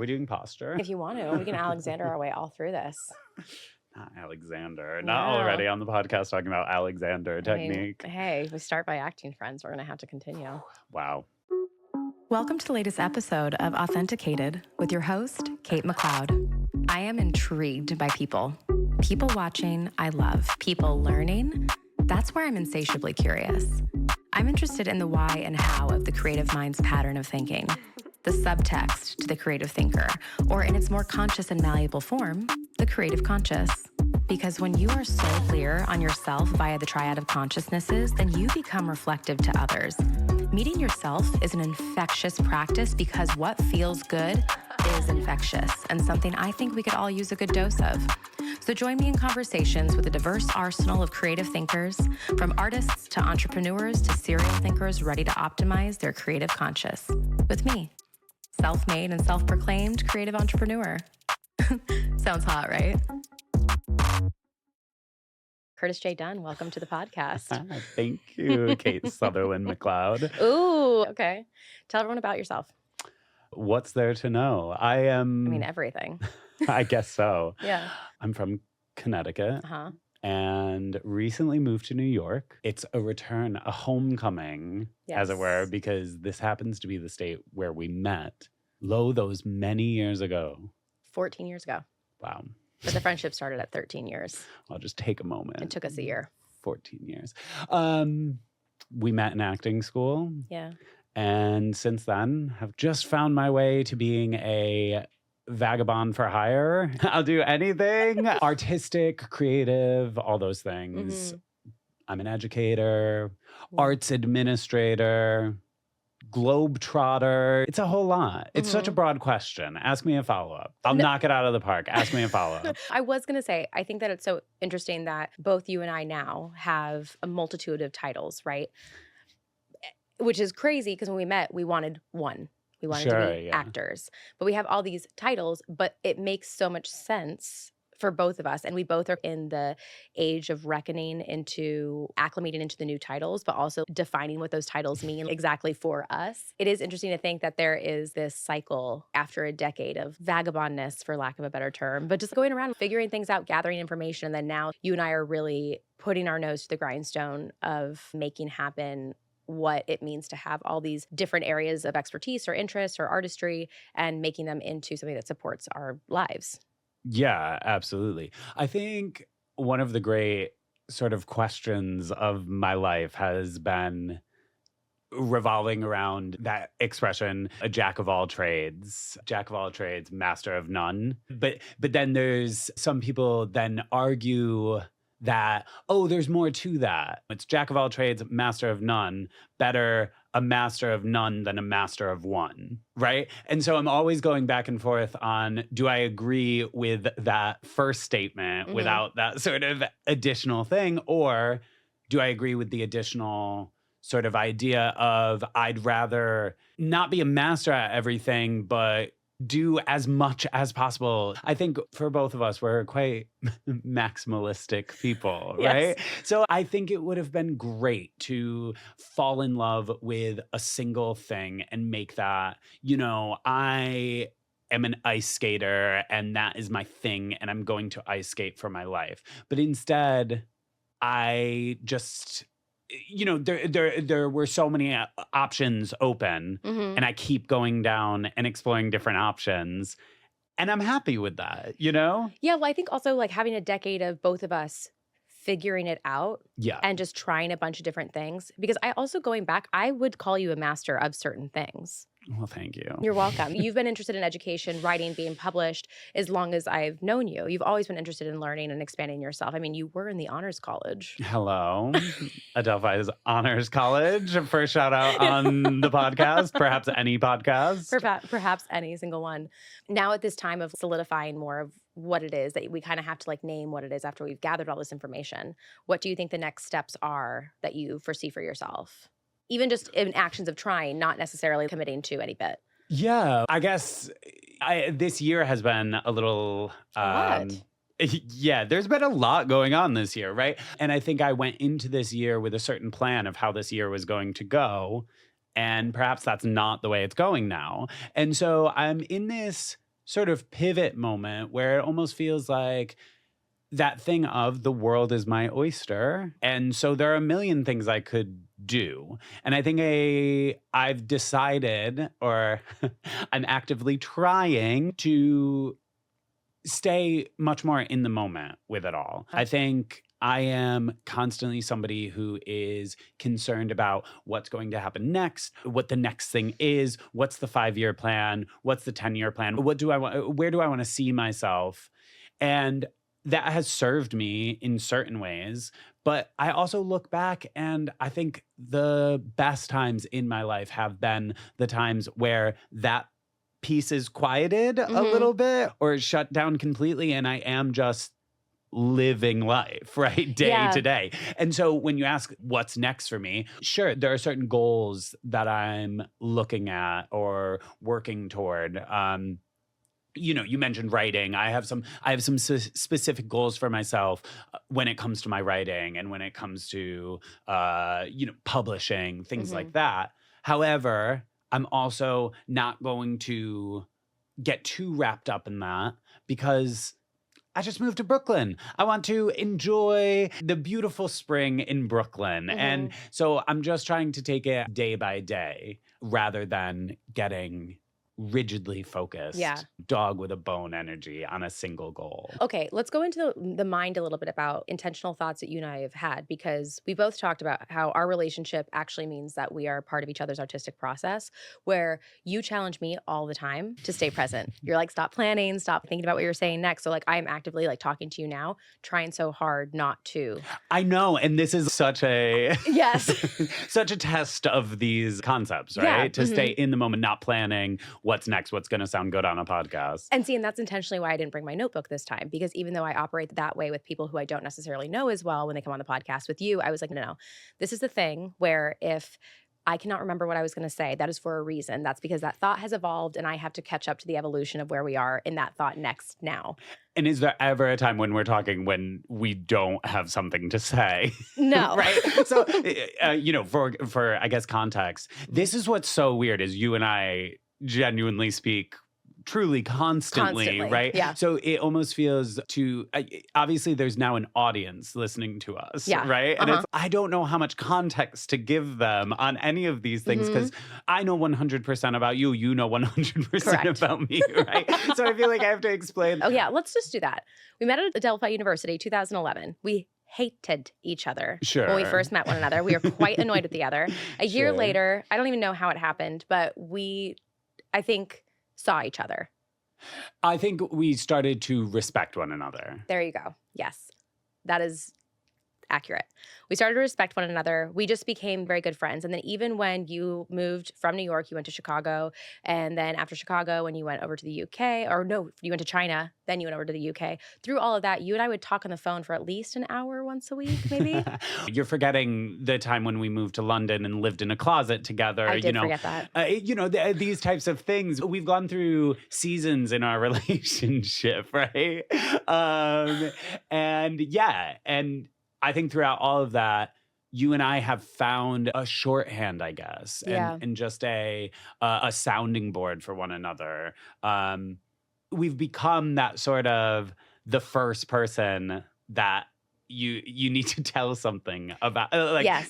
Are we doing posture? If you want to, we can Alexander our way all through this. Not Alexander. Not already on the podcast talking about Alexander technique. Hey, we start by acting friends. We're going to have to continue. Wow. Welcome to the latest episode of Authenticated with your host, Kate McLeod. I am intrigued by people. People watching, I love. People learning, that's where I'm insatiably curious. I'm interested in the why and how of the creative mind's pattern of thinking, the subtext to the creative thinker, or in its more conscious and malleable form, the creative conscious. Because when you are so clear on yourself via the triad of consciousnesses, then you become reflective to others. Meeting yourself is an infectious practice because what feels good is infectious and something I think we could all use a good dose of. So join me in conversations with a diverse arsenal of creative thinkers, from artists to entrepreneurs to serial thinkers ready to optimize their creative conscious. With me, self-made and self-proclaimed creative entrepreneur. Sounds hot, right? Curtis J. Dunn, welcome to the podcast. Thank you, Kate Sutherland McLeod. Ooh, okay. Tell everyone about yourself. What's there to know? Everything. I guess so. Yeah. I'm from Connecticut. Uh-huh. And recently moved to New York. It's a return, a homecoming, as it were, because this happens to be the state where we met. Lo, those many years ago. 14 years ago. Wow. But the friendship started at 13 years. I'll just take a moment. It took us a year. 14 years. We met in acting school. Yeah. And since then, have just found my way to being a vagabond for hire. I'll do anything. Artistic, creative, all those things. Mm-hmm. I'm an educator, arts administrator, globetrotter. It's a whole lot. It's such a broad question. Ask me a follow-up. I'll knock it out of the park. Ask me a follow-up. I was going to say, I think that it's so interesting that both you and I now have a multitude of titles, right? Which is crazy because when we met, we wanted one. We wanted to be actors. But we have all these titles, but it makes so much sense for both of us. And we both are in the age of reckoning into acclimating into the new titles, but also defining what those titles mean exactly for us. It is interesting to think that there is this cycle after a decade of vagabondness, for lack of a better term, but just going around figuring things out, gathering information. And then now you and I are really putting our nose to the grindstone of making happen what it means to have all these different areas of expertise or interest or artistry and making them into something that supports our lives. Yeah, absolutely. I think one of the great sort of questions of my life has been revolving around that expression, a jack of all trades, master of none. But then there's some people then argue that, oh, there's more to that. It's jack of all trades, master of none. Better a master of none than a master of one, right? And so I'm always going back and forth on, do I agree with that first statement without that sort of additional thing? Or do I agree with the additional sort of idea of I'd rather not be a master at everything, but do as much as possible. I think for both of us, we're quite maximalistic people, right? Yes. So I think it would have been great to fall in love with a single thing and make that, I am an ice skater and that is my thing and I'm going to ice skate for my life. But instead, I just... there were so many options open and I keep going down and exploring different options and I'm happy with that, Yeah, well, I think also like having a decade of both of us figuring it out and just trying a bunch of different things. Because I also, going back, I would call you a master of certain things. Well, thank you. You're welcome. You've been interested in education, writing, being published as long as I've known you. You've always been interested in learning and expanding yourself. I mean, you were in the honors college. Hello. Adelphi's Honors College. First shout out on the podcast, perhaps any podcast. Perhaps any single one. Now at this time of solidifying more of what it is that we kind of have to like name what it is after we've gathered all this information. What do you think the next steps are that you foresee for yourself? Even just in actions of trying, not necessarily committing to any bit. Yeah, I guess this year has been a little... Yeah, there's been a lot going on this year, right? And I think I went into this year with a certain plan of how this year was going to go. And perhaps that's not the way it's going now. And so I'm in this sort of pivot moment where it almost feels like that thing of the world is my oyster. And so there are a million things I could do. And I think I've decided, or I'm actively trying to stay much more in the moment with it all. I think I am constantly somebody who is concerned about what's going to happen next, what the next thing is, what's the 5-year plan, what's the 10-year plan, what do I want, where do I want to see myself? And that has served me in certain ways. But I also look back and I think the best times in my life have been the times where that piece is quieted a little bit or shut down completely. And I am just living life, right? Day to day. And so when you ask what's next for me, sure, there are certain goals that I'm looking at or working toward. You mentioned writing. I have some specific goals for myself when it comes to my writing and when it comes to publishing, things like that. However, I'm also not going to get too wrapped up in that because I just moved to Brooklyn. I want to enjoy the beautiful spring in Brooklyn. And so I'm just trying to take it day by day rather than getting rigidly focused, dog with a bone energy on a single goal. Okay, let's go into the mind a little bit about intentional thoughts that you and I have had, because we both talked about how our relationship actually means that we are part of each other's artistic process, where you challenge me all the time to stay present. You're like, stop planning, stop thinking about what you're saying next. So like I'm actively like talking to you now, trying so hard not to. I know, and this is such a yes, such a test of these concepts, right? Yeah. To stay in the moment, not planning what's next, what's going to sound good on a podcast. And see, and that's intentionally why I didn't bring my notebook this time, because even though I operate that way with people who I don't necessarily know as well when they come on the podcast with you, I was like, no, this is the thing where if I cannot remember what I was going to say, that is for a reason. That's because that thought has evolved and I have to catch up to the evolution of where we are in that thought next now. And is there ever a time when we're talking when we don't have something to say? No. Right? So, for I guess context, this is what's so weird is you and I genuinely speak truly constantly, right? Yeah. So it almost feels obviously there's now an audience listening to us, right? And it's, I don't know how much context to give them on any of these things because I know 100% about you, you know 100% about me, right? So I feel like I have to explain. Oh yeah, let's just do that. We met at Adelphi University, 2011. We hated each other when we first met one another. We were quite annoyed with the other. A year later, I don't even know how it happened, but I think, saw each other. I think we started to respect one another. There you go. Yes, that is accurate. We started to respect one another. We just became very good friends. And then even when you moved from New York, you went to Chicago. And then after Chicago, when you went over to the UK, or no, you went to China, then you went over to the UK. Through all of that, you and I would talk on the phone for at least an hour once a week, maybe. You're forgetting the time when we moved to London and lived in a closet together. I did forget that. These types of things. We've gone through seasons in our relationship, right? And I think throughout all of that, you and I have found a shorthand, I guess, and just a sounding board for one another. We've become that sort of the first person that you need to tell something about,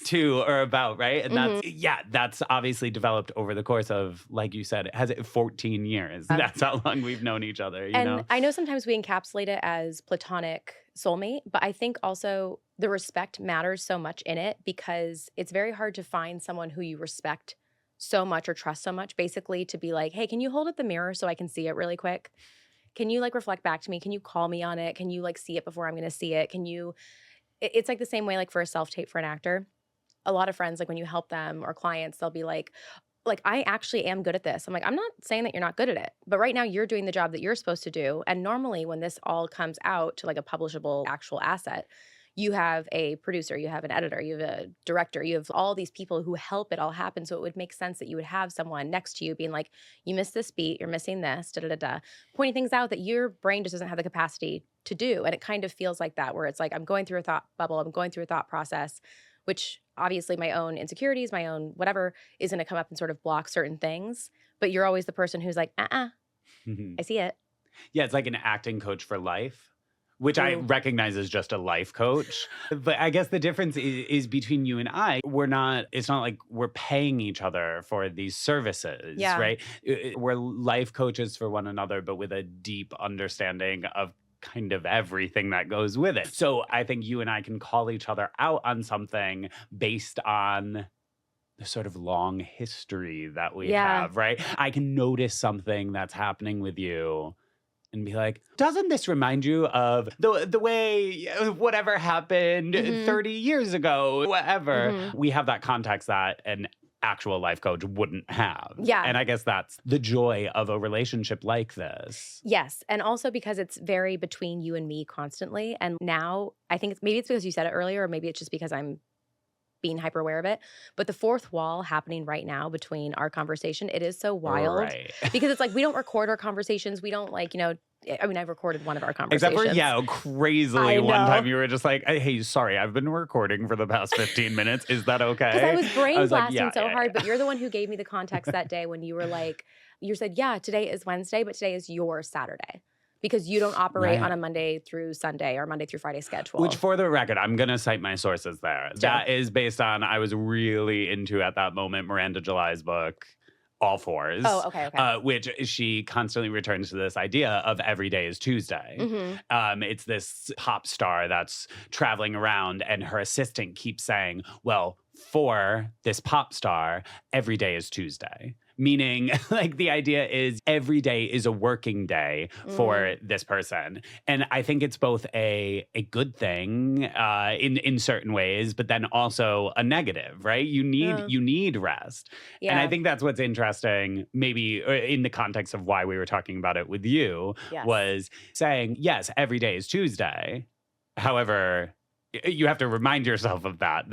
to or about, right? And that's obviously developed over the course of, like you said, 14 years. That's how long we've known each other, you know? I know sometimes we encapsulate it as platonic soulmate, but I think also the respect matters so much in it because it's very hard to find someone who you respect so much or trust so much, basically to be like, hey, can you hold up the mirror so I can see it really quick? Can you like reflect back to me? Can you call me on it? Can you like see it before I'm going to see it? It's like the same way like for a self-tape for an actor. A lot of friends, like when you help them or clients, they'll be like, I actually am good at this. I'm like, I'm not saying that you're not good at it, but right now you're doing the job that you're supposed to do. And normally when this all comes out to like a publishable actual asset, you have a producer, you have an editor, you have a director, you have all these people who help it all happen. So it would make sense that you would have someone next to you being like, you missed this beat, you're missing this, pointing things out that your brain just doesn't have the capacity to do. And it kind of feels like that, where it's like, I'm going through a thought bubble, I'm going through a thought process, which obviously my own insecurities, my own whatever is going to come up and sort of block certain things. But you're always the person who's like, I see it. Yeah, it's like an acting coach for life, which I recognize as just a life coach. But I guess the difference is between you and I, it's not like we're paying each other for these services, right? We're life coaches for one another, but with a deep understanding of kind of everything that goes with it. So I think you and I can call each other out on something based on the sort of long history that we have, right? I can notice something that's happening with you and be like, doesn't this remind you of the way whatever happened 30 years ago, whatever? We have that context that an actual life coach wouldn't have. Yeah. And I guess that's the joy of a relationship like this. Yes. And also because it's very between you and me constantly. And now I think maybe it's because you said it earlier, or maybe it's just because I'm being hyper aware of it. But the fourth wall happening right now between our conversation, it is so wild. Right. Because it's like we don't record our conversations. We don't I've recorded one of our conversations. Except for, crazily one time you were just like, hey, sorry, I've been recording for the past 15 minutes. Is that okay? Because I was brain blasting so hard, yeah. But you're the one who gave me the context that day when you were like, you said, today is Wednesday, but today is your Saturday. Because you don't operate on a Monday through Sunday or Monday through Friday schedule. Which, for the record, I'm going to cite my sources there. That is based on, I was really into, at that moment, Miranda July's book, All Fours. Oh, okay. Which she constantly returns to this idea of every day is Tuesday. It's this pop star that's traveling around, and her assistant keeps saying, well, for this pop star, every day is Tuesday. Meaning, like, the idea is every day is a working day for this person. And I think it's both a good thing in certain ways, but then also a negative, right? You need rest. Yeah. And I think that's what's interesting, maybe in the context of why we were talking about it with you, was saying, yes, every day is Tuesday. However, you have to remind yourself of that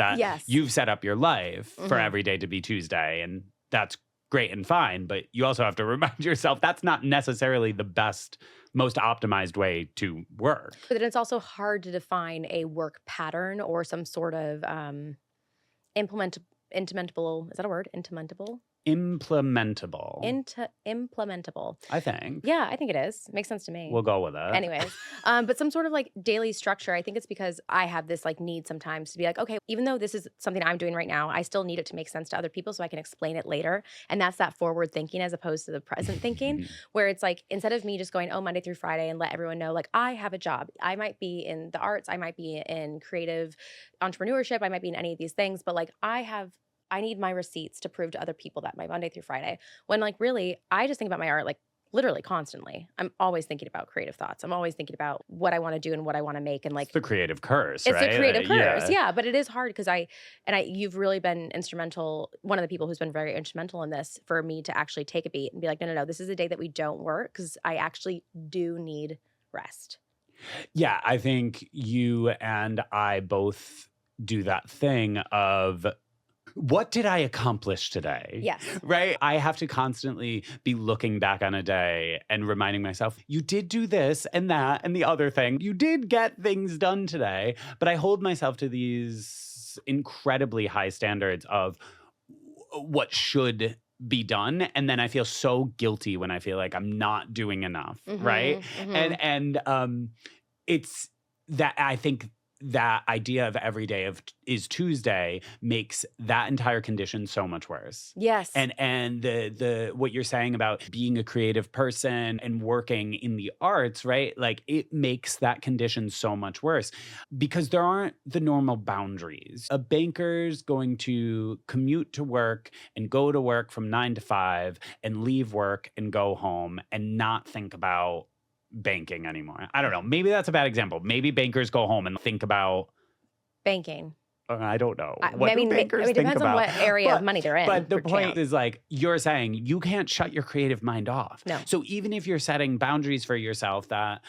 you've set up your life for every day to be Tuesday. And that's great and fine, but you also have to remind yourself that's not necessarily the best, most optimized way to work. But then it's also hard to define a work pattern or some sort of implementable. Is that a word? Implementable. Implementable. I think. Yeah, I think it is. Makes sense to me. We'll go with it. Anyways, but some sort of like daily structure. I think it's because I have this like need sometimes to be like, okay, even though this is something I'm doing right now, I still need it to make sense to other people so I can explain it later. And that's that forward thinking as opposed to the present thinking, where it's like instead of me just going, Monday through Friday and let everyone know, like, I have a job. I might be in the arts. I might be in creative entrepreneurship. I might be in any of these things, but like I need my receipts to prove to other people that my Monday through Friday, when like really, I just think about my art like literally constantly. I'm always thinking about creative thoughts. I'm always thinking about what I want to do and what I want to make. And like, it's the creative curse, it's right? the creative curse. Yeah. But it is hard because you've really been instrumental. One of the people who's been very instrumental in this for me to actually take a beat and be like, no, this is a day that we don't work because I actually do need rest. Yeah. I think you and I both do that thing of, what did I accomplish today? Yes. Right? I have to constantly be looking back on a day and reminding myself, you did do this and that and the other thing. You did get things done today. But I hold myself to these incredibly high standards of what should be done. And then I feel so guilty when I feel like I'm not doing enough. Right? And it's that I think that idea of every day is Tuesday makes that entire condition so much worse. Yes. And the what you're saying about being a creative person and working in the arts, right? Like it makes that condition so much worse because there aren't the normal boundaries. A banker's going to commute to work and go to work from 9 to 5 and leave work and go home and not think about banking anymore. I don't know. Maybe that's a bad example. Maybe bankers go home and think about banking. I don't know. What do bankers think about? It depends on what area of money they're in. But the point is like, you're saying you can't shut your creative mind off. No. So even if you're setting boundaries for yourself that,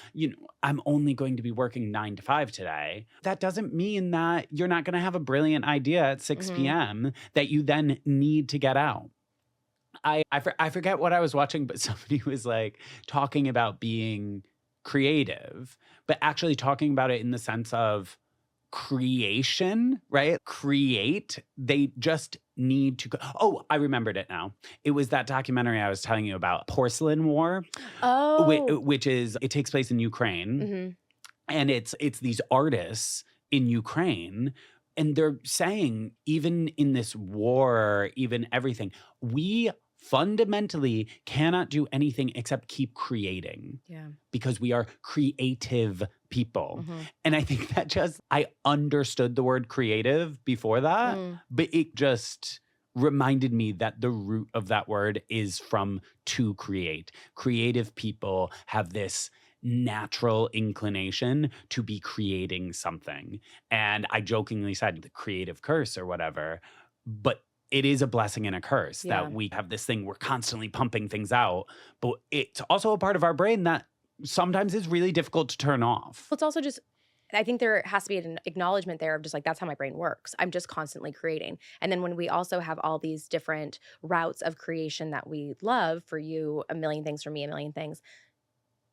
I'm only going to be working 9 to 5 today, that doesn't mean that you're not going to have a brilliant idea at 6 p.m. that you then need to get out. I forget what I was watching, but somebody was like talking about being creative, but actually talking about it in the sense of creation, right? Create. They just need to go. Oh, I remembered it now. It was that documentary I was telling you about, Porcelain War, Oh. which is, it takes place in Ukraine. Mm-hmm. And it's these artists in Ukraine, and they're saying, even in this war, even everything, we fundamentally cannot do anything except keep creating. Yeah. Because we are creative people. Mm-hmm. And I think that I understood the word creative before that, but it just reminded me that the root of that word is from to create. Creative people have this natural inclination to be creating something. And I jokingly said the creative curse or whatever, but it is a blessing and a curse that we have this thing, we're constantly pumping things out, but it's also a part of our brain that sometimes is really difficult to turn off. Well, it's also just, I think there has to be an acknowledgement there of just like, that's how my brain works. I'm just constantly creating. And then when we also have all these different routes of creation that we love, for you, a million things, for me, a million things,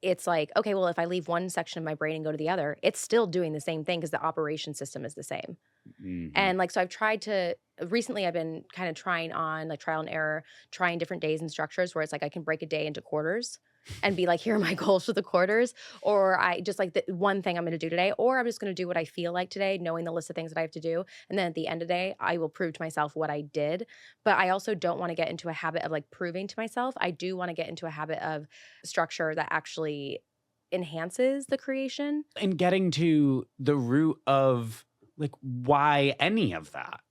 it's like, okay, well, if I leave one section of my brain and go to the other, it's still doing the same thing because the operation system is the same. Mm-hmm. And like, so I've tried to, recently I've been kind of trying on like trial and error, trying different days and structures where it's like I can break a day into quarters and be like, here are my goals for the quarters. Or I just like the one thing I'm going to do today, or I'm just going to do what I feel like today, knowing the list of things that I have to do. And then at the end of the day, I will prove to myself what I did. But I also don't want to get into a habit of like proving to myself. I do want to get into a habit of structure that actually enhances the creation. And getting to the root of like why any of that.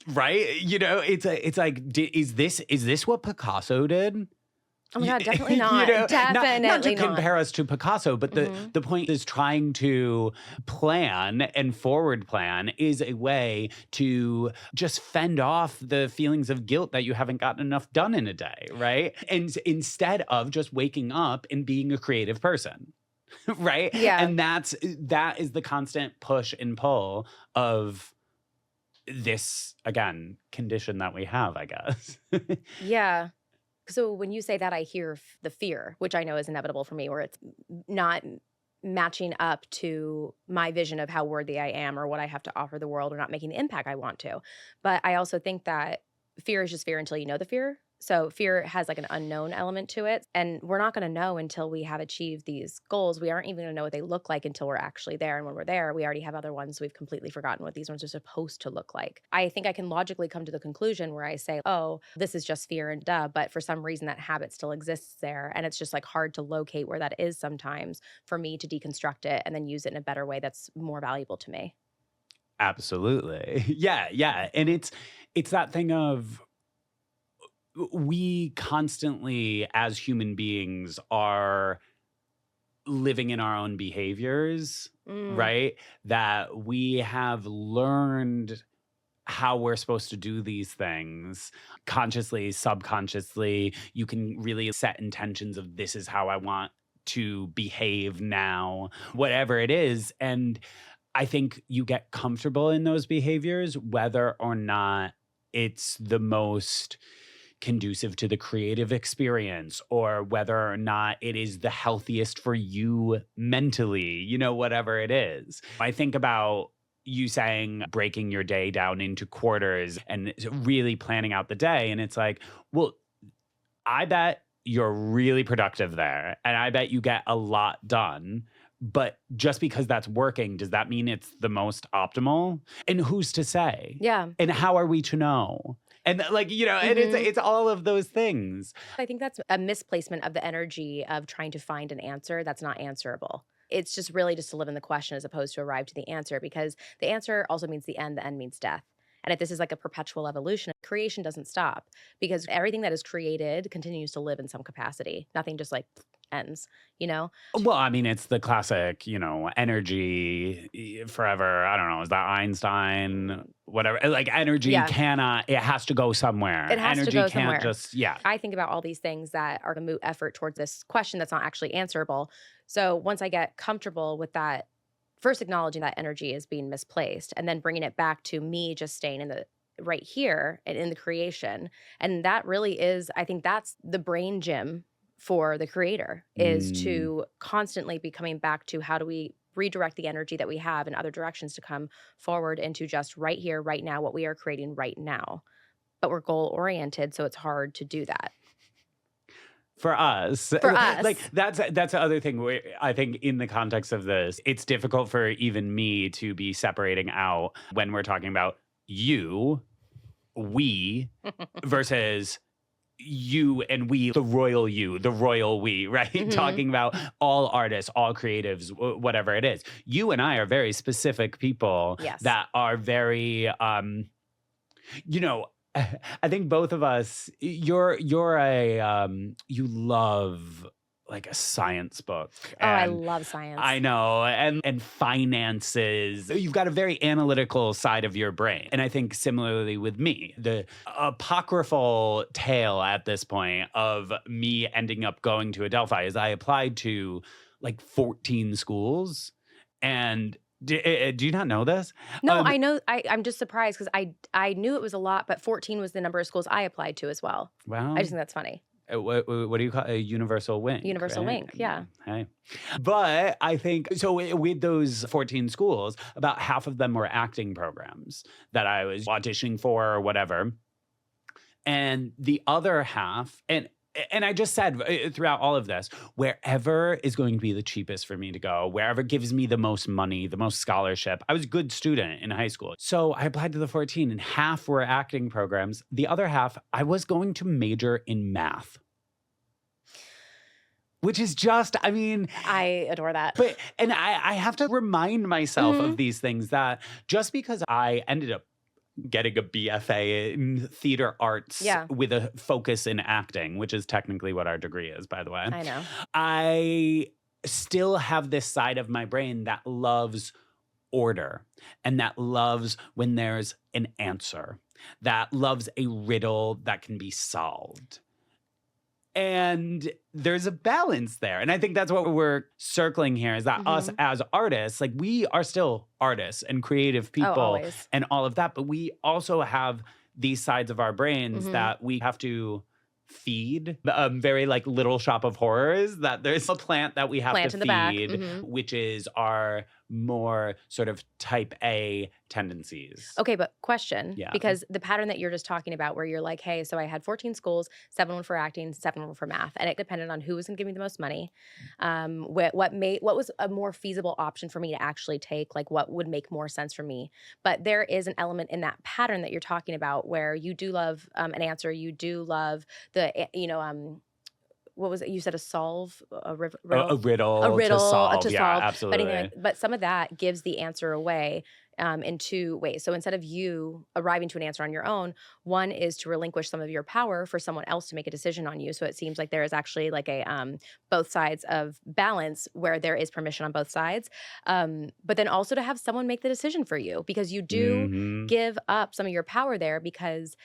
Right? You know, it's like, is this what Picasso did? Oh my God, definitely not. You know, Definitely not to not. compare us to Picasso, but the point is trying to plan and forward plan is a way to just fend off the feelings of guilt that you haven't gotten enough done in a day, right? And instead of just waking up and being a creative person. Right? Yeah. And that is the constant push and pull of this, again, condition that we have, I guess. Yeah. So when you say that, I hear the fear, which I know is inevitable for me, where it's not matching up to my vision of how worthy I am or what I have to offer the world, or not making the impact I want to. But I also think that fear is just fear until you know the fear. So fear has like an unknown element to it. And we're not going to know until we have achieved these goals. We aren't even going to know what they look like until we're actually there. And when we're there, we already have other ones. We've completely forgotten what these ones are supposed to look like. I think I can logically come to the conclusion where I say, oh, this is just fear and duh. But for some reason, that habit still exists there. And it's just like hard to locate where that is sometimes for me to deconstruct it and then use it in a better way that's more valuable to me. Absolutely. Yeah. And it's that thing of, we constantly, as human beings, are living in our own behaviors, right? That we have learned how we're supposed to do these things consciously, subconsciously. You can really set intentions of, this is how I want to behave now, whatever it is. And I think you get comfortable in those behaviors, whether or not it's the most conducive to the creative experience, or whether or not it is the healthiest for you mentally, you know, whatever it is. I think about you saying breaking your day down into quarters and really planning out the day. And it's like, well, I bet you're really productive there. And I bet you get a lot done. But just because that's working, does that mean it's the most optimal? And who's to say? Yeah. And how are we to know? And like, you know, and it's all of those things. I think that's a misplacement of the energy of trying to find an answer that's not answerable. It's just really just to live in the question as opposed to arrive to the answer, because the answer also means the end means death. And if this is like a perpetual evolution, creation doesn't stop, because everything that is created continues to live in some capacity. Nothing just like ends, you know? Well, I mean, it's the classic, you know, energy forever. I don't know. Is that Einstein? Whatever. Like energy cannot, it has to go somewhere. It has energy to go can't somewhere. just, I think about all these things that are a moot effort towards this question that's not actually answerable. So once I get comfortable with that, first acknowledging that energy is being misplaced, and then bringing it back to me just staying in the right here and in the creation. And that really is, I think that's the brain gym for the creator, is to constantly be coming back to, how do we redirect the energy that we have in other directions to come forward into just right here, right now, what we are creating right now. But we're goal oriented, so it's hard to do that. For us. For us. Like, that's the other thing where I think in the context of this, it's difficult for even me to be separating out when we're talking about you, we, versus you and we, the royal you, the royal we, right? Mm-hmm. Talking about all artists, all creatives, whatever it is. You and I are very specific people that are very, I think both of us, you're a, you love like a science book. I love science. I know. And finances. You've got a very analytical side of your brain. And I think similarly with me, the apocryphal tale at this point of me ending up going to Adelphi is I applied to like 14 schools. And do you not know this? No, I know. I'm just surprised because I knew it was a lot, but 14 was the number of schools I applied to as well. Wow. I just think that's funny. What do you call it? A universal wink? Universal right? wink, yeah. Hey. But I think, so with those 14 schools, about half of them were acting programs that I was auditioning for or whatever. And the other half, and I just said throughout all of this, wherever is going to be the cheapest for me to go, wherever gives me the most money, the most scholarship. I was a good student in high school. So I applied to the 14 and half were acting programs. The other half, I was going to major in math. Which is just, I mean. I adore that. And I have to remind myself of these things that just because I ended up getting a BFA in theater arts with a focus in acting, which is technically what our degree is, by the way. I know. I still have this side of my brain that loves order and that loves when there's an answer, that loves a riddle that can be solved. And there's a balance there. And I think that's what we're circling here is that us as artists, like we are still artists and creative people and all of that. But we also have these sides of our brains that we have to feed. Very like Little Shop of Horrors, that there's a plant that we have to feed, which is our more sort of type A tendencies. Okay, but question, because the pattern that you're just talking about where you're like, hey, so I had 14 schools, 7 were for acting, 7 were for math, and it depended on who was going to give me the most money, what was a more feasible option for me to actually take, like what would make more sense for me. But there is an element in that pattern that you're talking about where you do love an answer, you do love the, what was it? You said a riddle to solve. Absolutely. But some of that gives the answer away in 2 ways. So instead of you arriving to an answer on your own, one is to relinquish some of your power for someone else to make a decision on you. So it seems like there is actually like a both sides of balance where there is permission on both sides. But then also to have someone make the decision for you because you do give up some of your power there because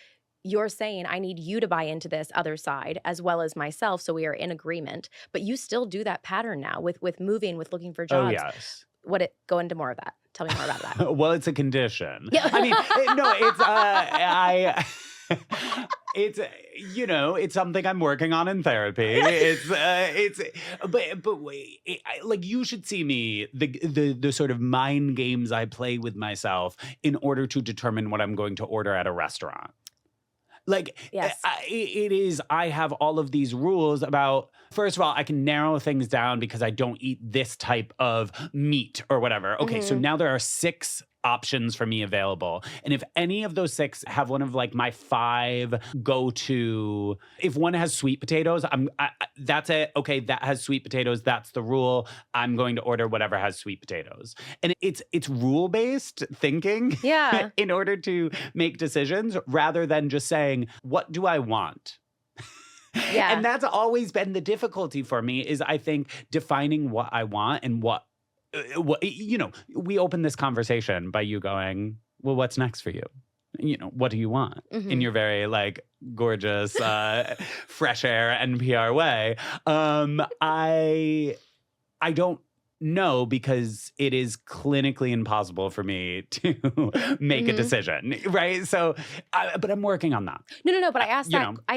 you're saying, I need you to buy into this other side as well as myself, so we are in agreement. But you still do that pattern now with moving, with looking for jobs. Oh, yes. Go into more of that. Tell me more about that. Well, it's a condition. Yeah. I mean, it's, it's something I'm working on in therapy. But wait, like you should see me, the sort of mind games I play with myself in order to determine what I'm going to order at a restaurant. Like, yes. I have all of these rules about, first of all, I can narrow things down because I don't eat this type of meat or whatever. Okay, so now there are 6 options for me available. And if any of those 6 have one of like my 5 go-to, if one has sweet potatoes, that's it. Okay, that has sweet potatoes. That's the rule. I'm going to order whatever has sweet potatoes. And it's rule-based thinking in order to make decisions rather than just saying, what do I want? Yeah. And that's always been the difficulty for me is I think defining what I want and what we open this conversation by you going, well, what's next for you? What do you want? In your very like gorgeous, fresh air NPR way. I don't no, because it is clinically impossible for me to make a decision, right? So, but I'm working on that. No. But I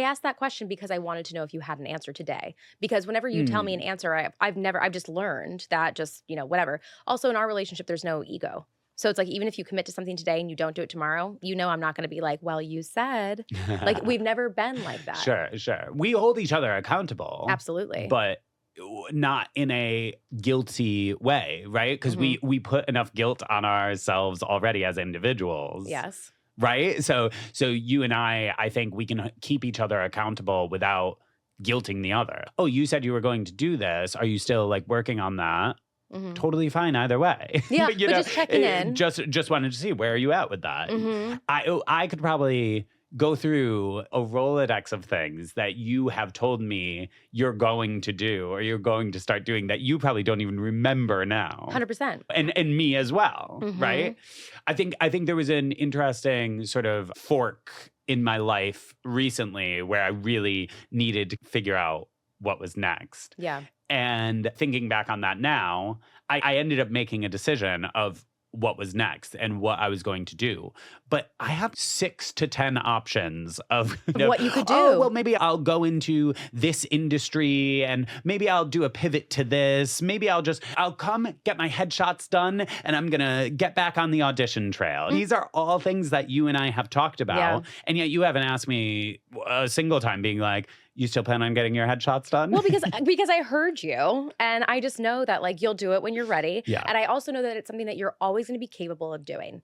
asked that question because I wanted to know if you had an answer today. Because whenever you tell me an answer, I've just learned that whatever. Also, in our relationship, there's no ego. So it's like, even if you commit to something today and you don't do it tomorrow, I'm not going to be like, well, you said. Like, we've never been like that. Sure. We hold each other accountable. Absolutely. But not in a guilty way, right? Because we put enough guilt on ourselves already as individuals. Yes. Right? So you and I think we can keep each other accountable without guilting the other. Oh, you said you were going to do this. Are you still like working on that? Totally fine either way. Yeah, but just checking in. Just wanted to see, where are you at with that? I could probably go through a Rolodex of things that you have told me you're going to do or you're going to start doing that you probably don't even remember now. 100%. And me as well, right? I think there was an interesting sort of fork in my life recently where I really needed to figure out what was next. Yeah. And thinking back on that now, I ended up making a decision of what was next and what I was going to do. But I have 6 to 10 options of what you could do. Oh, well, maybe I'll go into this industry and maybe I'll do a pivot to this. Maybe I'll come get my headshots done and I'm going to get back on the audition trail. These are all things that you and I have talked about. Yeah. And yet you haven't asked me a single time being like, you still plan on getting your headshots done? Well, because I heard you, and I just know that like you'll do it when you're ready. Yeah. And I also know that it's something that you're always going to be capable of doing.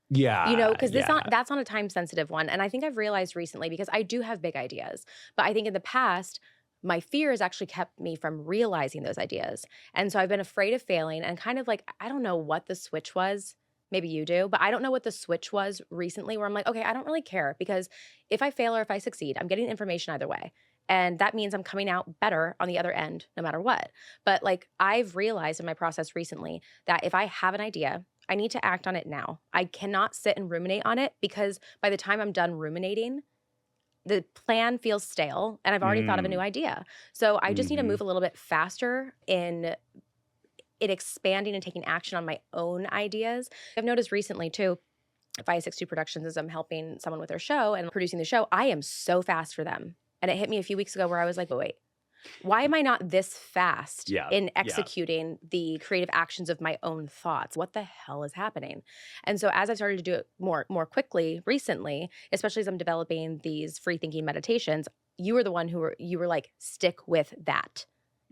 Yeah. Because that's not a time sensitive one. And I think I've realized recently, because I do have big ideas, but I think in the past, my fear has actually kept me from realizing those ideas. And so I've been afraid of failing, and kind of like, I don't know what the switch was. Maybe you do, but I don't know what the switch was recently where I'm like, okay, I don't really care, because if I fail or if I succeed, I'm getting information either way. And that means I'm coming out better on the other end, no matter what. But like, I've realized in my process recently that if I have an idea, I need to act on it now. I cannot sit and ruminate on it, because by the time I'm done ruminating, the plan feels stale and I've already thought of a new idea. So I just need to move a little bit faster in expanding and taking action on my own ideas. I've noticed recently too, 562 Productions, as I'm helping someone with their show and producing the show, I am so fast for them. And it hit me a few weeks ago where I was like, oh, wait, why am I not this fast in executing the creative actions of my own thoughts? What the hell is happening? And so as I've started to do it more quickly recently, especially as I'm developing these free thinking meditations, you were the one you were like, stick with that.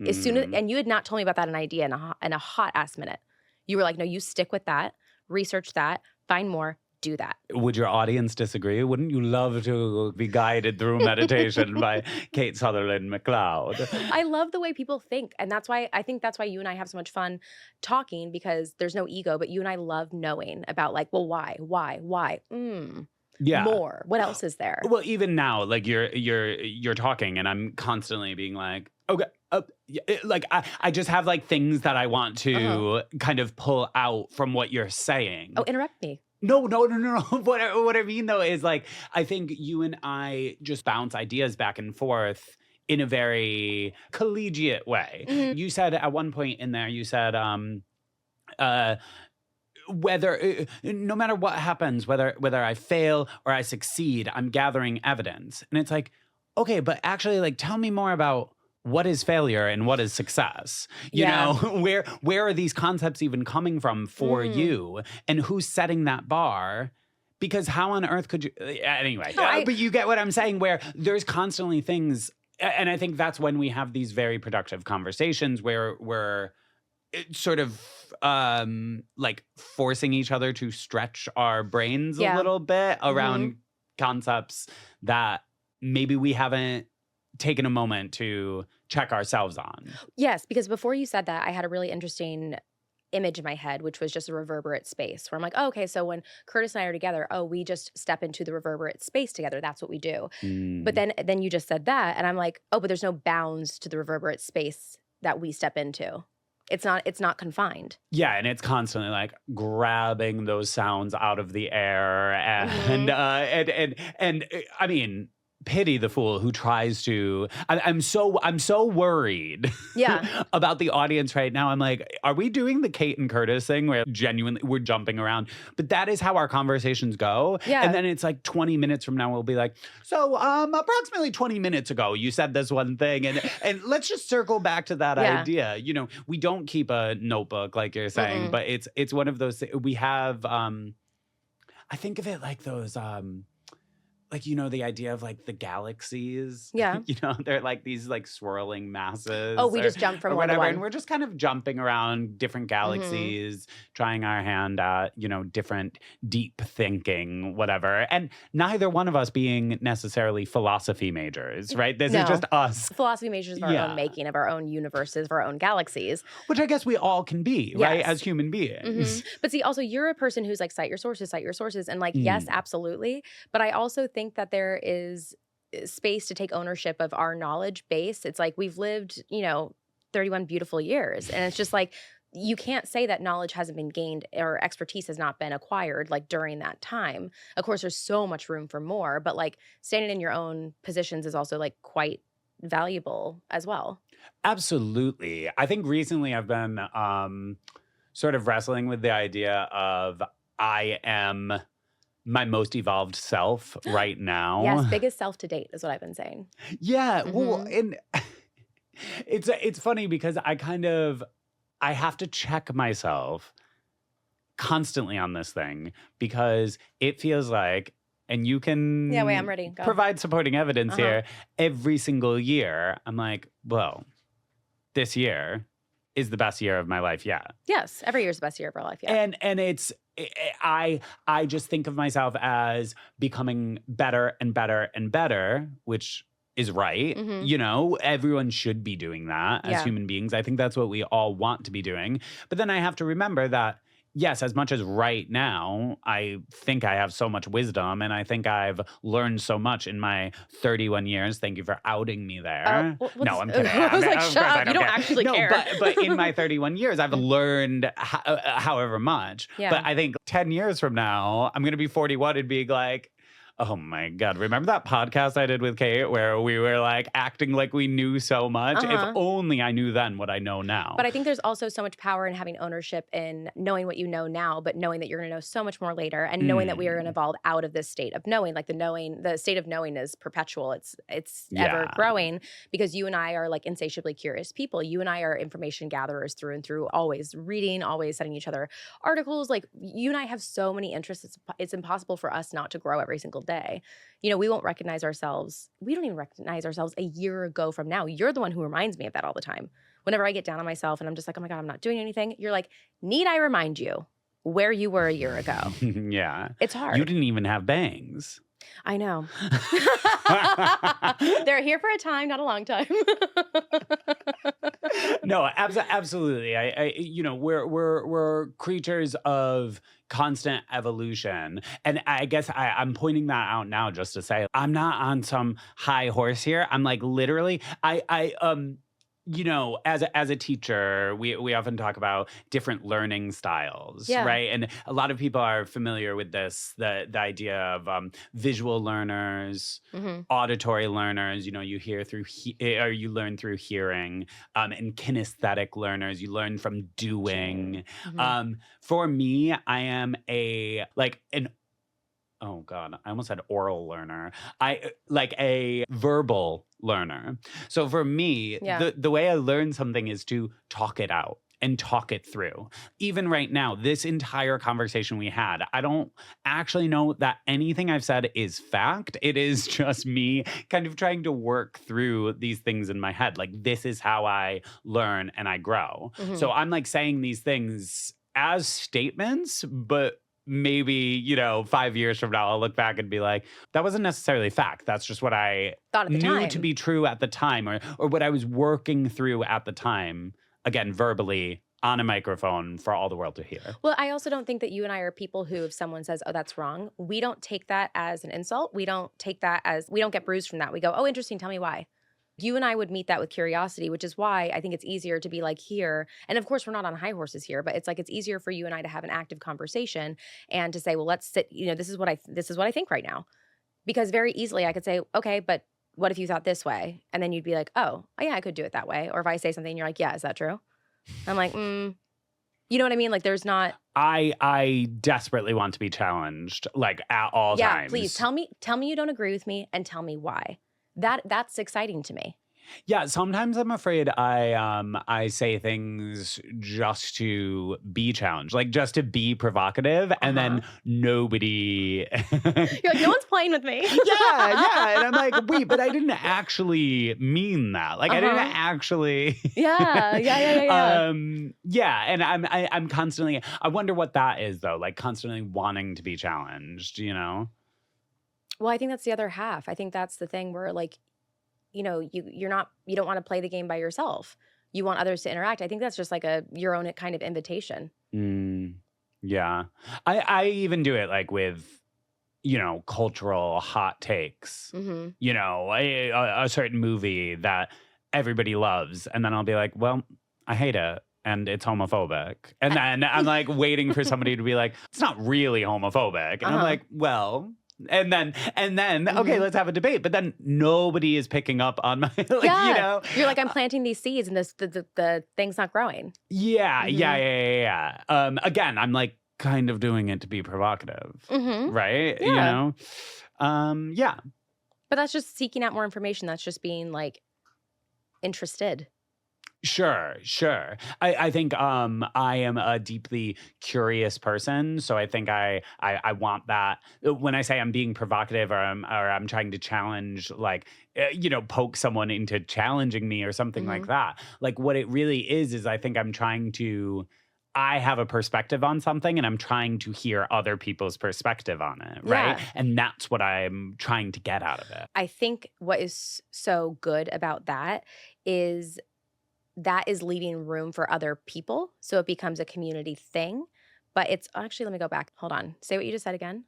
As soon as, and you had not told me about that an idea in a hot ass minute. You were like, no, you stick with that, research that, find more, do that. Would your audience disagree? Wouldn't you love to be guided through meditation by Kate Sutherland McLeod? I love the way people think. And that's why you and I have so much fun talking, because there's no ego, but you and I love knowing about like, well, why? Yeah. More. What else is there? Well, even now, like you're talking and I'm constantly being like, okay, like I just have like things that I want to kind of pull out from what you're saying. Oh, interrupt me. No. What I mean though is like, I think you and I just bounce ideas back and forth in a very collegiate way. You said at one point in there, you said, whether no matter what happens, whether I fail or I succeed, I'm gathering evidence. And it's like, okay, but actually like tell me more about what is failure and what is success? You know, where are these concepts even coming from for you? And who's setting that bar? Because how on earth could you, anyway, but you get what I'm saying, where there's constantly things, and I think that's when we have these very productive conversations where we're sort of like forcing each other to stretch our brains a little bit around concepts that maybe we haven't taken a moment to check ourselves on. Yes, because before you said that, I had a really interesting image in my head, which was just a reverberate space, where I'm like, oh, okay, so when Curtis and I are together, we just step into the reverberate space together. That's what we do. But then you just said that, and I'm like, oh, but there's no bounds to the reverberate space that we step into. It's not confined. Yeah, and it's constantly like grabbing those sounds out of the air, and I mean, pity the fool who tries to. I'm so worried about the audience right now. I'm like, are we doing the Kate and Curtis thing where genuinely we're jumping around? But that is how our conversations go. Yeah. And then it's like 20 minutes from now, we'll be like, so approximately 20 minutes ago, you said this one thing. And let's just circle back to that idea. You know, we don't keep a notebook like you're saying, but it's one of those, we have, I think of it like those, like, you know, the idea of like the galaxies. Yeah. You know, they're like these like swirling masses. Oh, we just jump from or one to whatever. one. And we're just kind of jumping around different galaxies, trying our hand at, you know, different deep thinking, whatever. And neither one of us being necessarily philosophy majors, right? This is just us. Philosophy majors of our own making, of our own universes, of our own galaxies. Which I guess we all can be, right? As human beings. But see, also you're a person who's like, cite your sources. And like, yes, absolutely. But I also think that there is space to take ownership of our knowledge base. It's like we've lived, you know, 31 beautiful years. And it's just like, you can't say that knowledge hasn't been gained or expertise has not been acquired like during that time. Of course, there's so much room for more, but like standing in your own positions is also like quite valuable as well. Absolutely. I think recently I've been sort of wrestling with the idea of I am my most evolved self right now. Yes, biggest self to date is what I've been saying. Yeah, well, and it's funny because I have to check myself constantly on this thing because it feels like, and you can wait, I'm ready. Go. Provide supporting evidence here, every single year, I'm like, well, this year is the best year of my life yet. Yes, every year is the best year of our life, yeah. And I just think of myself as becoming better and better and better, which is right. You know, everyone should be doing that as human beings. I think that's what we all want to be doing. But then I have to remember that, yes, as much as right now, I think I have so much wisdom and I think I've learned so much in my 31 years. Thank you for outing me there. No, I'm kidding. I was like, shut up. You don't actually care. But in my 31 years, I've learned however much. Yeah. But I think 10 years from now, I'm going to be 41 and being like, oh my God. Remember that podcast I did with Kate where we were like acting like we knew so much? If only I knew then what I know now. But I think there's also so much power in having ownership in knowing what you know now, but knowing that you're going to know so much more later and knowing that we are going to evolve out of this state of knowing. Like the state of knowing is perpetual. It's ever growing because you and I are like insatiably curious people. You and I are information gatherers through and through, always reading, always sending each other articles. Like you and I have so many interests. It's impossible for us not to grow every single day. You know, we won't recognize ourselves. We don't even recognize ourselves a year ago from now. You're the one who reminds me of that all the time. Whenever I get down on myself and I'm just like, oh my God, I'm not doing anything. You're like, need I remind you where you were a year ago? Yeah. It's hard. You didn't even have bangs. I know. They're here for a time, not a long time. No, absolutely. I you know, we're creatures of constant evolution. And I guess I'm pointing that out now just to say I'm not on some high horse here. I'm like literally you know, as a teacher, we often talk about different learning styles, right? And a lot of people are familiar with this, the idea of visual learners, auditory learners. You know, you hear through or you learn through hearing, and kinesthetic learners. You learn from doing. For me, I am oh God, I almost said oral learner. I like a verbal learner. So for me, the way I learn something is to talk it out and talk it through. Even right now, this entire conversation we had, I don't actually know that anything I've said is fact. It is just me kind of trying to work through these things in my head. Like this is how I learn and I grow. So I'm like saying these things as statements, but maybe, you know, 5 years from now, I'll look back and be like, that wasn't necessarily fact. That's just what I thought at the knew time to be true at the time or what I was working through at the time, again, verbally on a microphone for all the world to hear. Well, I also don't think that you and I are people who, if someone says, oh, that's wrong, we don't take that as an insult. We don't take that as, we don't get bruised from that. We go, oh, interesting. Tell me why. You and I would meet that with curiosity, which is why I think it's easier to be like here. And of course, we're not on high horses here, but it's like it's easier for you and I to have an active conversation and to say, well, let's sit, you know, this is what I think right now. Because very easily I could say, okay, but what if you thought this way? And then you'd be like, oh yeah, I could do it that way. Or if I say something and you're like, yeah, is that true? I'm like, you know what I mean? Like there's not. I desperately want to be challenged, like at all Yeah, times. please tell me you don't agree with me and tell me why. That's exciting to me. Yeah, sometimes I'm afraid I say things just to be challenged, like just to be provocative, and then nobody. You're like, no one's playing with me. yeah, and I'm like, wait, but I didn't actually mean that. Like I didn't actually. Yeah. Yeah, and I'm constantly. I wonder what that is though. Like constantly wanting to be challenged, you know. Well, I think that's the other half. I think that's the thing where like, you know, you don't want to play the game by yourself. You want others to interact. I think that's just like your own kind of invitation. Yeah. I even do it like with, you know, cultural hot takes, you know, a certain movie that everybody loves. And then I'll be like, well, I hate it. And it's homophobic. And then I'm like waiting for somebody to be like, it's not really homophobic. And I'm like, well... And then, okay, let's have a debate. But then nobody is picking up on my, like, you know. You're like, I'm planting these seeds and the thing's not growing. Yeah. Again, I'm like kind of doing it to be provocative, right? Yeah. You know? Yeah. But that's just seeking out more information. That's just being like interested. Sure. I think I am a deeply curious person, so I think I want that. When I say I'm being provocative or I'm trying to challenge, like you know, poke someone into challenging me or something like that. Like what it really is I think I'm trying to. I have a perspective on something and I'm trying to hear other people's perspective on it, right? Yeah. And that's what I'm trying to get out of it. I think what is so good about that is leaving room for other people. So it becomes a community thing. But it's actually, let me go back. Hold on. Say what you just said again.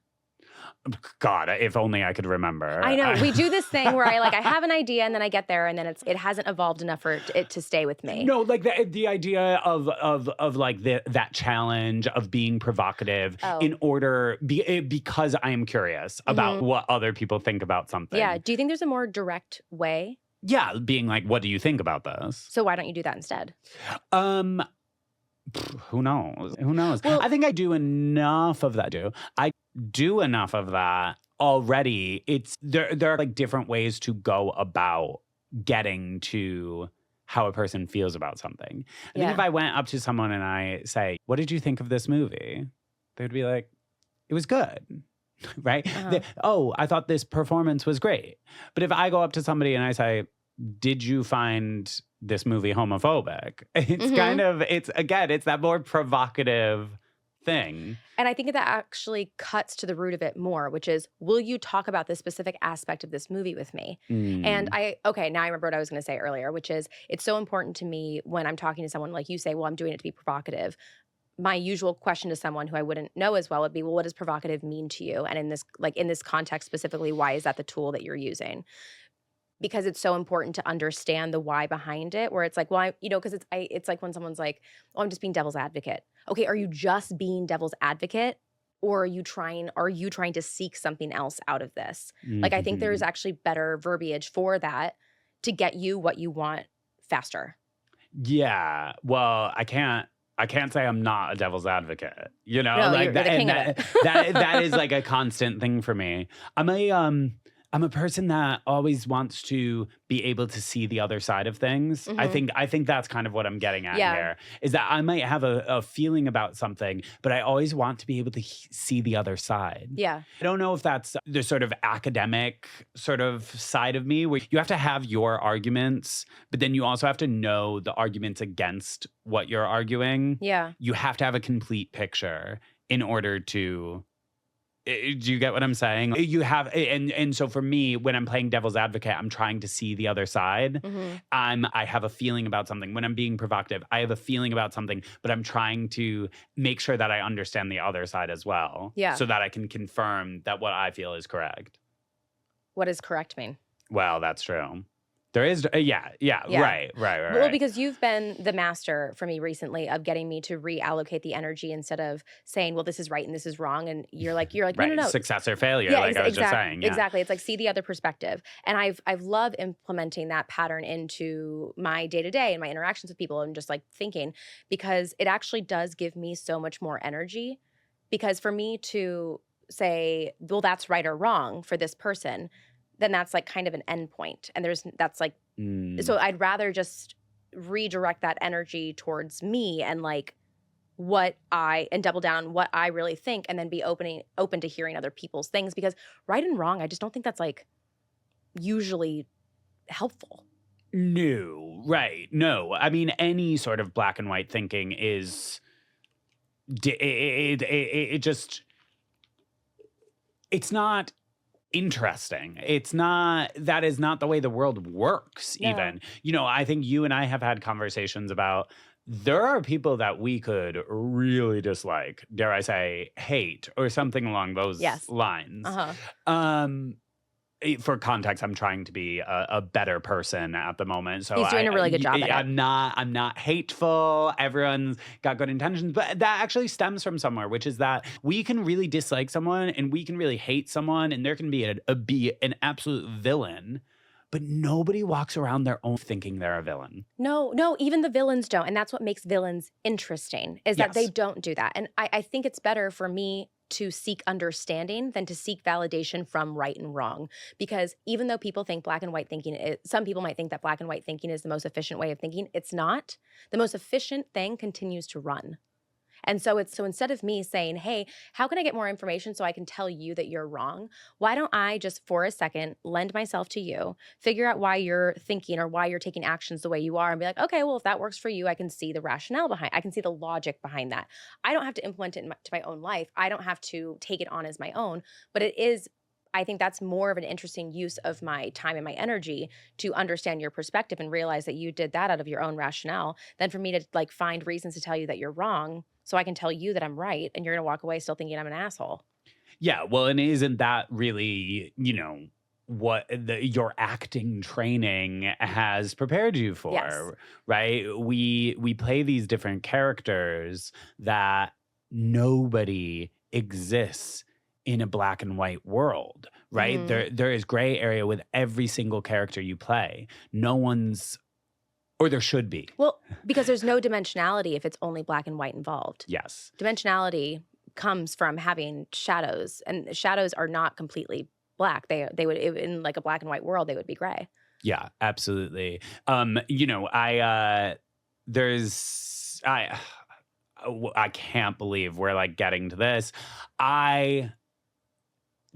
God, if only I could remember. I know. We do this thing where I have an idea and then I get there and then it hasn't evolved enough for it to stay with me. No, like the idea of like that challenge of being provocative in order because I am curious about what other people think about something. Yeah. Do you think there's a more direct way? Yeah, being like, what do you think about this? So why don't you do that instead? Who knows? Well, I think I do enough of that. I do enough of that already. It's there are like different ways to go about getting to how a person feels about something. I think if I went up to someone and I say, what did you think of this movie? They would be like, it was good. Right? I thought this performance was great. But if I go up to somebody and I say, did you find this movie homophobic? It's kind of, it's that more provocative thing. And I think that actually cuts to the root of it more, which is, will you talk about this specific aspect of this movie with me? And now I remember what I was going to say earlier, which is it's so important to me when I'm talking to someone, like you say, well, I'm doing it to be provocative. My usual question to someone who I wouldn't know as well would be, well, what does provocative mean to you? And in this context specifically, why is that the tool that you're using? Because it's so important to understand the why behind it, where it's like, well, because it's like when someone's like, oh, I'm just being devil's advocate. Okay, are you just being devil's advocate? Or are you trying to seek something else out of this? Like, I think there's actually better verbiage for that to get you what you want faster. Yeah. Well, I can't say I'm not a devil's advocate, you know, no, like you're the king of it. that is like a constant thing for me. I'm a person that always wants to be able to see the other side of things. I think that's kind of what I'm getting at here, is that I might have a feeling about something, but I always want to be able to see the other side. Yeah. I don't know if that's the sort of academic sort of side of me where you have to have your arguments, but then you also have to know the arguments against what you're arguing. Yeah. You have to have a complete picture in order to... Do you get what I'm saying? You have, and so for me, when I'm playing devil's advocate, I'm trying to see the other side. I have a feeling about something. When I'm being provocative, I have a feeling about something, but I'm trying to make sure that I understand the other side as well. Yeah. So that I can confirm that what I feel is correct. What does correct mean? Well, that's true. There is, yeah, Yeah. right. Well, because you've been the master for me recently of getting me to reallocate the energy instead of saying, well, this is right and this is wrong. And you're like, no, Right, no. success or failure, Yeah, like I was just saying, yeah. exactly. It's like see the other perspective. And I've loved implementing that pattern into my day-to-day and my interactions with people and just like thinking, because it actually does give me so much more energy. Because for me to say, well, that's right or wrong for this person, then that's like kind of an end point. And that's like, so I'd rather just redirect that energy towards me and like and double down what I really think, and then be open to hearing other people's things, because right and wrong, I just don't think that's like usually helpful. No, right. No. I mean, any sort of black and white thinking is it just, it's not interesting. That is not the way the world works, No. even. You know, I think you and I have had conversations about there are people that we could really dislike, dare I say, hate, or something along those lines. For context, I'm trying to be a better person at the moment. So he's doing a really good job at it. I'm not hateful. Everyone's got good intentions, but that actually stems from somewhere, which is that we can really dislike someone and we can really hate someone, and there can be an absolute villain, but nobody walks around their own thinking they're a villain. No, even the villains don't. And that's what makes villains interesting, is that they don't do that. And I think it's better for me to seek understanding than to seek validation from right and wrong. Because even though people think black and white thinking, some people might think that black and white thinking is the most efficient way of thinking. It's not. The most efficient thing continues to run. And so instead of me saying, hey, how can I get more information so I can tell you that you're wrong? Why don't I just for a second lend myself to you, figure out why you're thinking or why you're taking actions the way you are, and be like, okay, well, if that works for you, I can see the rationale behind, I can see the logic behind that. I don't have to implement it to my own life. I don't have to take it on as my own, but I think that's more of an interesting use of my time and my energy to understand your perspective and realize that you did that out of your own rationale than for me to like find reasons to tell you that you're wrong so I can tell you that I'm right and you're going to walk away still thinking I'm an asshole. Yeah, well, and isn't that really, what your acting training has prepared you for, right? We play these different characters that nobody exists in a black and white world, right? There is gray area with every single character you play. No one's, or there should be. Well, because there's no dimensionality if it's only black and white involved. Yes. Dimensionality comes from having shadows, and shadows are not completely black. They would, in like a black and white world, they would be gray. Yeah, absolutely. I can't believe we're like getting to this. I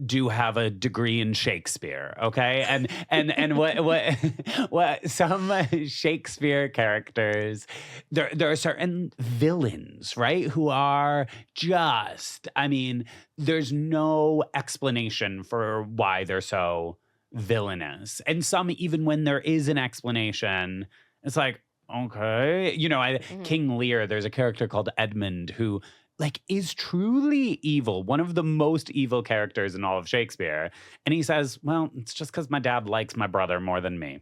do have a degree in Shakespeare, okay? And what some Shakespeare characters, there are certain villains, right? Who are just, I mean, there's no explanation for why they're so villainous. And some, even when there is an explanation, it's like, okay. King Lear, there's a character called Edmund who like is truly evil, one of the most evil characters in all of Shakespeare. And he says, well, it's just because my dad likes my brother more than me.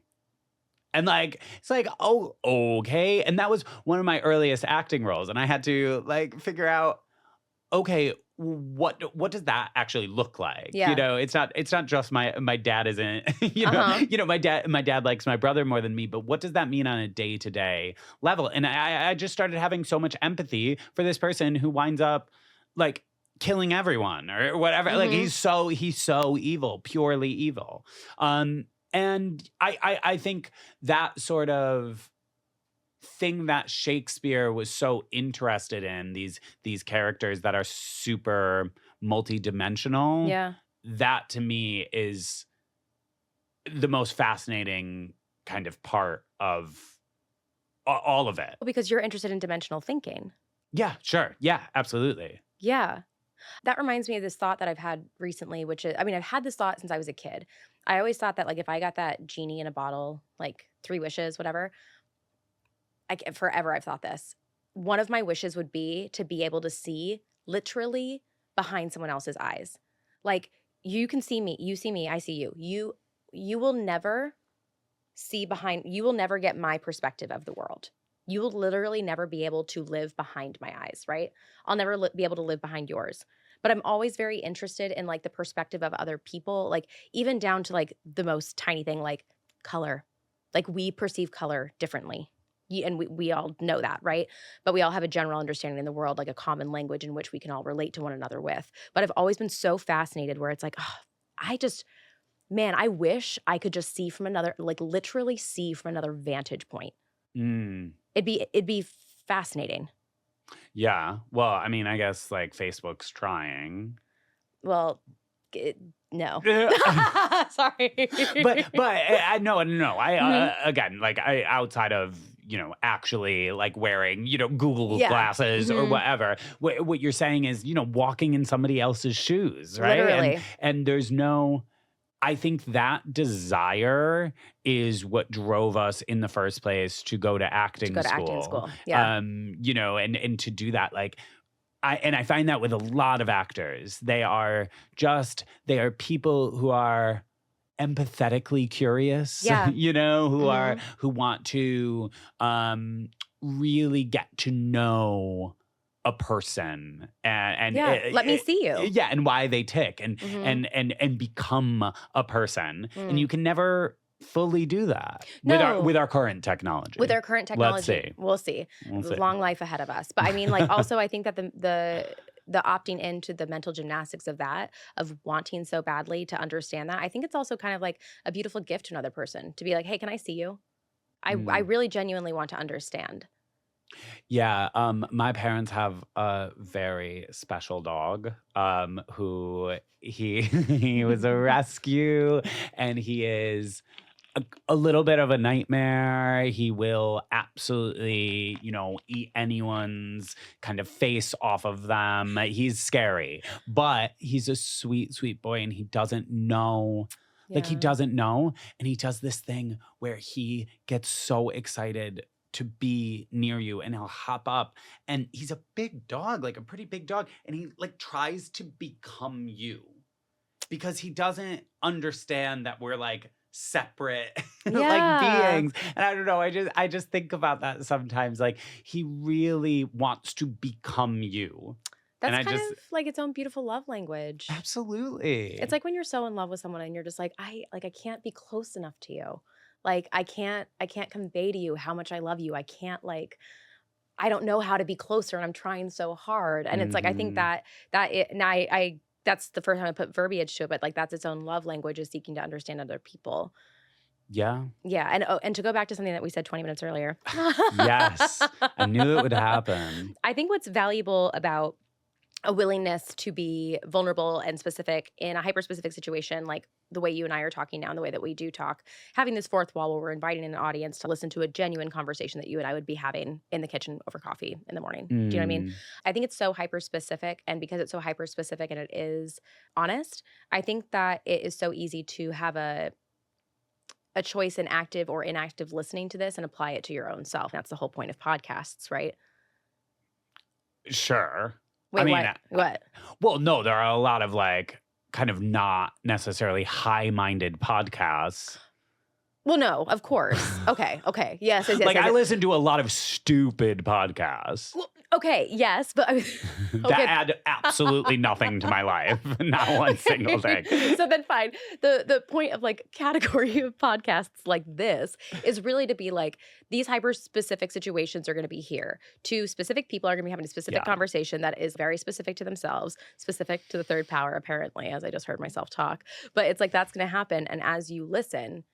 And like, it's like, oh, okay. And that was one of my earliest acting roles. And I had to like figure out, okay, what does that actually look like? Yeah. It's not just my dad isn't, my dad likes my brother more than me, but what does that mean on a day-to-day level? And I just started having so much empathy for this person who winds up like killing everyone or whatever. Like he's so evil, purely evil. And I think that sort of thing that Shakespeare was so interested in, these characters that are super multidimensional. Yeah. That to me is the most fascinating kind of part of all of it. Well, because you're interested in dimensional thinking. Yeah, sure. Yeah, absolutely. Yeah. That reminds me of this thought that I've had recently, which is, I've had this thought since I was a kid. I always thought that like if I got that genie in a bottle, like 3 wishes, whatever, forever I've thought this. One of my wishes would be to be able to see literally behind someone else's eyes. Like you can see me, you see me, I see you. You will never see behind, you will never get my perspective of the world. You will literally never be able to live behind my eyes, right? I'll never be able to live behind yours. But I'm always very interested in like the perspective of other people, like even down to like the most tiny thing, like color. Like we perceive color differently. And we all know that, right? But we all have a general understanding in the world, like a common language in which we can all relate to one another with. But I've always been so fascinated where it's like, oh, man, I wish I could just see from another, like literally see from another vantage point. Mm. It'd be fascinating. Yeah. Well, I mean, I guess like Facebook's trying. Well, no. Sorry. but no. Again, like I outside of actually like wearing Google glasses or whatever. What you're saying is walking in somebody else's shoes, right? Literally. And there's no. I think that desire is what drove us in the first place to go to acting school. Yeah. And to do that, like, I find that with a lot of actors. They are people who are empathetically curious, Yeah. who want to really get to know a person and let me see you. And why they tick and become a person. And you can never fully do that with our current technology. With our current technology. Let's see. We'll see. Long life ahead of us. But I mean, like, also I think that the opting into the mental gymnastics of that, of wanting so badly to understand that, I think it's also kind of like a beautiful gift to another person to be like, hey, can I see you? I really genuinely want to understand. Yeah, my parents have a very special dog who he was a rescue, and he is a little bit of a nightmare. He will absolutely, eat anyone's kind of face off of them. He's scary, but he's a sweet, sweet boy, and he doesn't know. Like, he doesn't know, and he does this thing where he gets so excited to be near you, and he'll hop up, and he's a big dog, like a pretty big dog, and he like tries to become you because he doesn't understand that we're like separate like beings. And I don't know, I just think about that sometimes. Like, he really wants to become you. That's kind of like its own beautiful love language. Absolutely. It's like when you're so in love with someone and you're just like, I can't be close enough to you. Like, I can't convey to you how much I love you. I can't, like, I don't know how to be closer, and I'm trying so hard. And it's like, I think that's the first time I put verbiage to it, but like, that's its own love language, is seeking to understand other people. Yeah. Yeah. And to go back to something that we said 20 minutes earlier. Yes. I knew it would happen. I think what's valuable about a willingness to be vulnerable and specific in a hyper-specific situation, like the way you and I are talking now and the way that we do talk, having this fourth wall where we're inviting an audience to listen to a genuine conversation that you and I would be having in the kitchen over coffee in the morning. Do you know what I mean? I think it's so hyper-specific, and because it's so hyper-specific and it is honest, I think that it is so easy to have a choice in active or inactive listening to this and apply it to your own self. That's the whole point of podcasts, right? Sure. Wait, I mean, what? Well, no, there are a lot of like kind of not necessarily high-minded podcasts. Well, no, of course. Okay. Yes. Like, I listen to a lot of stupid podcasts. Well, okay, yes, but that add absolutely nothing to my life. Not one single thing. So then fine. The point of like category of podcasts like this is really to be like, these hyper-specific situations are going to be here. Two specific people are going to be having a specific conversation that is very specific to themselves, specific to the third power, apparently, as I just heard myself talk. But it's like, that's going to happen. And as you listen,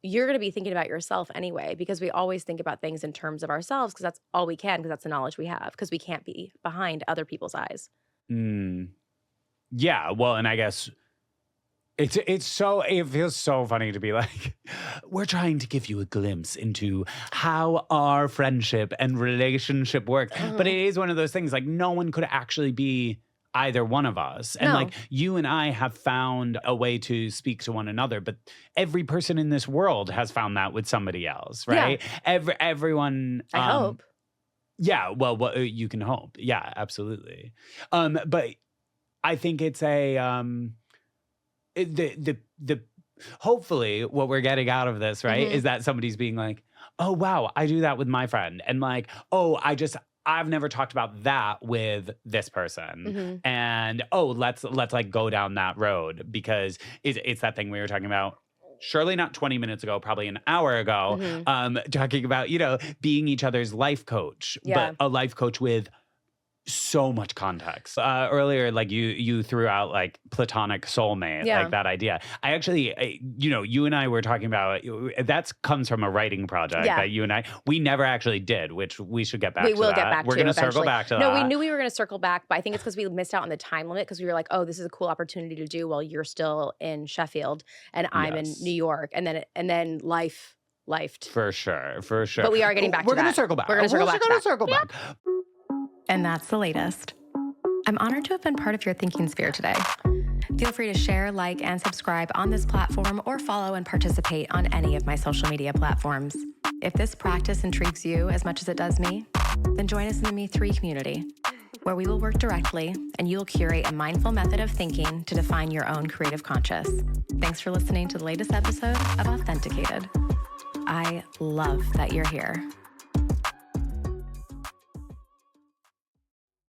you're going to be thinking about yourself anyway, because we always think about things in terms of ourselves, because that's all we can, because that's the knowledge we have, because we can't be behind other people's eyes. Yeah, well, and I guess it feels so funny to be like, we're trying to give you a glimpse into how our friendship and relationship works. But it is one of those things, like, no one could actually be either one of us. And like, you and I have found a way to speak to one another, but every person in this world has found that with somebody else, right? Yeah. Everyone. I hope. Yeah, well, you can hope. Yeah, absolutely. But I think it's the hopefully what we're getting out of this, right, is that somebody's being like, oh, wow, I do that with my friend. And like, oh, I've never talked about that with this person. And oh, let's like go down that road, because it's that thing we were talking about. Surely not 20 minutes ago, probably an hour ago, talking about, being each other's life coach, but a life coach with so much context. Earlier, like you threw out like platonic soulmate, like that idea. I actually, you and I were talking about, that comes from a writing project that you and we never actually did, which we should get back to. We will get back to. We're going to circle back to that. No, we knew we were going to circle back, but I think it's because we missed out on the time limit, because we were like, oh, this is a cool opportunity to do while you're still in Sheffield and I'm in New York. And then life lifed. For sure. But we are getting back to that. We're going to circle back. We're going to circle back. And that's the latest. I'm honored to have been part of your thinking sphere today. Feel free to share, like, and subscribe on this platform, or follow and participate on any of my social media platforms. If this practice intrigues you as much as it does me, then join us in the Me3 community, where we will work directly and you will curate a mindful method of thinking to define your own creative conscious. Thanks for listening to the latest episode of Authenticated. I love that you're here.